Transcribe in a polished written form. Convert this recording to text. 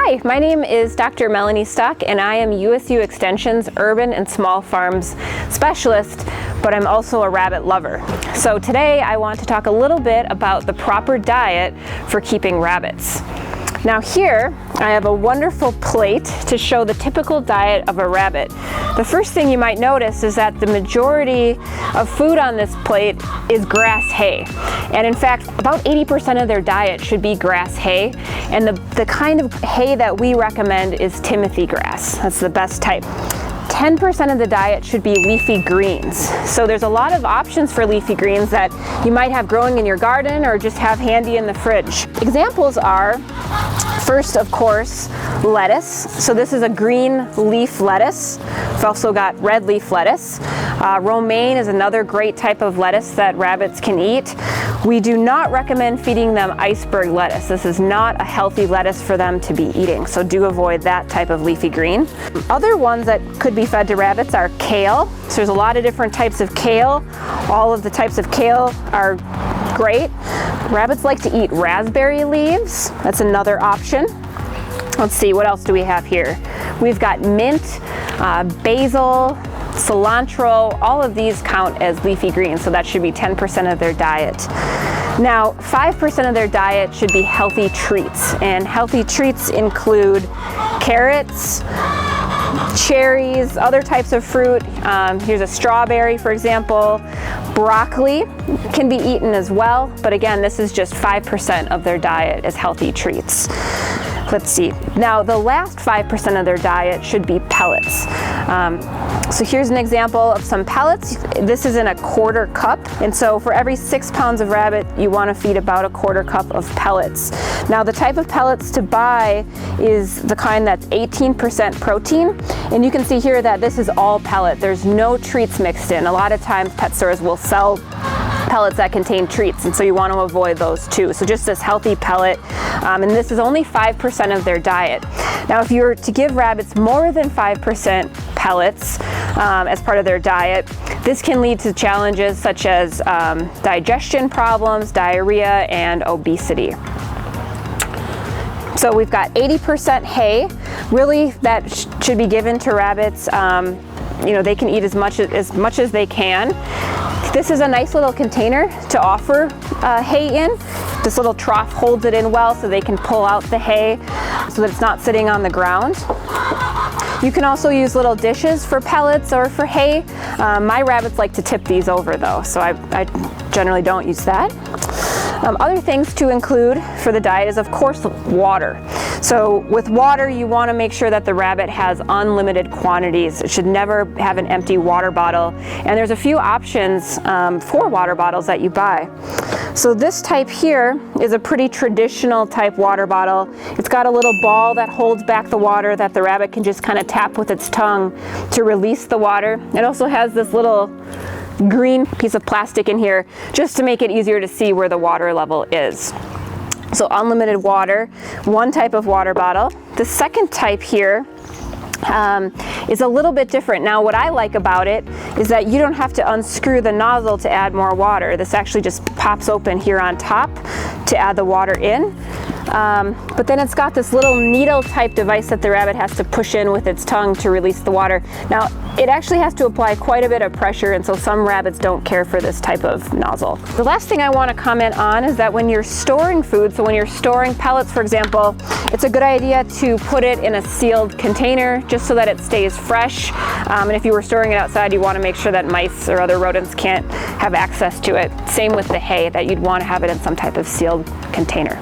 Hi, my name is Dr. Melanie Stock, and I am USU Extension's Urban and Small Farms Specialist, but I'm also a rabbit lover. So today I want to talk a little bit about the proper diet for keeping rabbits. Now here, I have a wonderful plate to show the typical diet of a rabbit. The first thing you might notice is that the majority of food on this plate is grass hay. And in fact, about 80% of their diet should be grass hay. And the kind of hay that we recommend is Timothy grass. That's the best type. 10% of the diet should be leafy greens. So there's a lot of options for leafy greens that you might have growing in your garden or just have handy in the fridge. Examples are, first, of course, lettuce. So this is a green leaf lettuce. We've also got red leaf lettuce. Romaine is another great type of lettuce that rabbits can eat. We do not recommend feeding them iceberg lettuce. This is not a healthy lettuce for them to be eating, so do avoid that type of leafy green. Other ones that could be fed to rabbits are kale. So there's a lot of different types of kale. All of the types of kale are great. Rabbits like to eat raspberry leaves. That's another option. Let's see, what else do we have here? We've got mint, basil, cilantro. All of these count as leafy greens, so that should be 10% of their diet. Now, 5% of their diet should be healthy treats, and healthy treats include carrots, cherries, other types of fruit. Here's a strawberry, for example. Broccoli can be eaten as well, but again, this is just 5% of their diet as healthy treats. Let's see. Now, the last 5% of their diet should be pellets. So here's an example of some pellets. This is in a 1/4 cup, and so for every 6 pounds of rabbit, you want to feed about a 1/4 cup of pellets. Now, the type of pellets to buy is the kind that's 18% protein, and you can see here that this is all pellet. There's no treats mixed in. A lot of times pet stores will sell pellets that contain treats, and so you want to avoid those too. So just this healthy pellet, and this is only 5% of their diet. Now, if you were to give rabbits more than 5% pellets as part of their diet, this can lead to challenges such as digestion problems, diarrhea, and obesity. So we've got 80% hay. Really, that should be given to rabbits. They can eat as much as they can. This is a nice little container to offer hay in. This little trough holds it in well so they can pull out the hay so that it's not sitting on the ground. You can also use little dishes for pellets or for hay. My rabbits like to tip these over though, so I generally don't use that. Other things to include for the diet is, of course, water. So with water, you want to make sure that the rabbit has unlimited quantities. It should never have an empty water bottle. And there's a few options for water bottles that you buy. So this type here is a pretty traditional type water bottle. It's got a little ball that holds back the water that the rabbit can just kind of tap with its tongue to release the water. It also has this little green piece of plastic in here just to make it easier to see where the water level is. So unlimited water, one type of water bottle. The second type here is a little bit different. Now, what I like about it is that you don't have to unscrew the nozzle to add more water. This actually just pops open here on top to add the water in. But then it's got this little needle type device that the rabbit has to push in with its tongue to release the water. Now, it actually has to apply quite a bit of pressure, and so some rabbits don't care for this type of nozzle. The last thing I want to comment on is that when you're storing food, so when you're storing pellets, for example, it's a good idea to put it in a sealed container just so that it stays fresh. And if you were storing it outside, you want to make sure that mice or other rodents can't have access to it. Same with the hay, that you'd want to have it in some type of sealed container.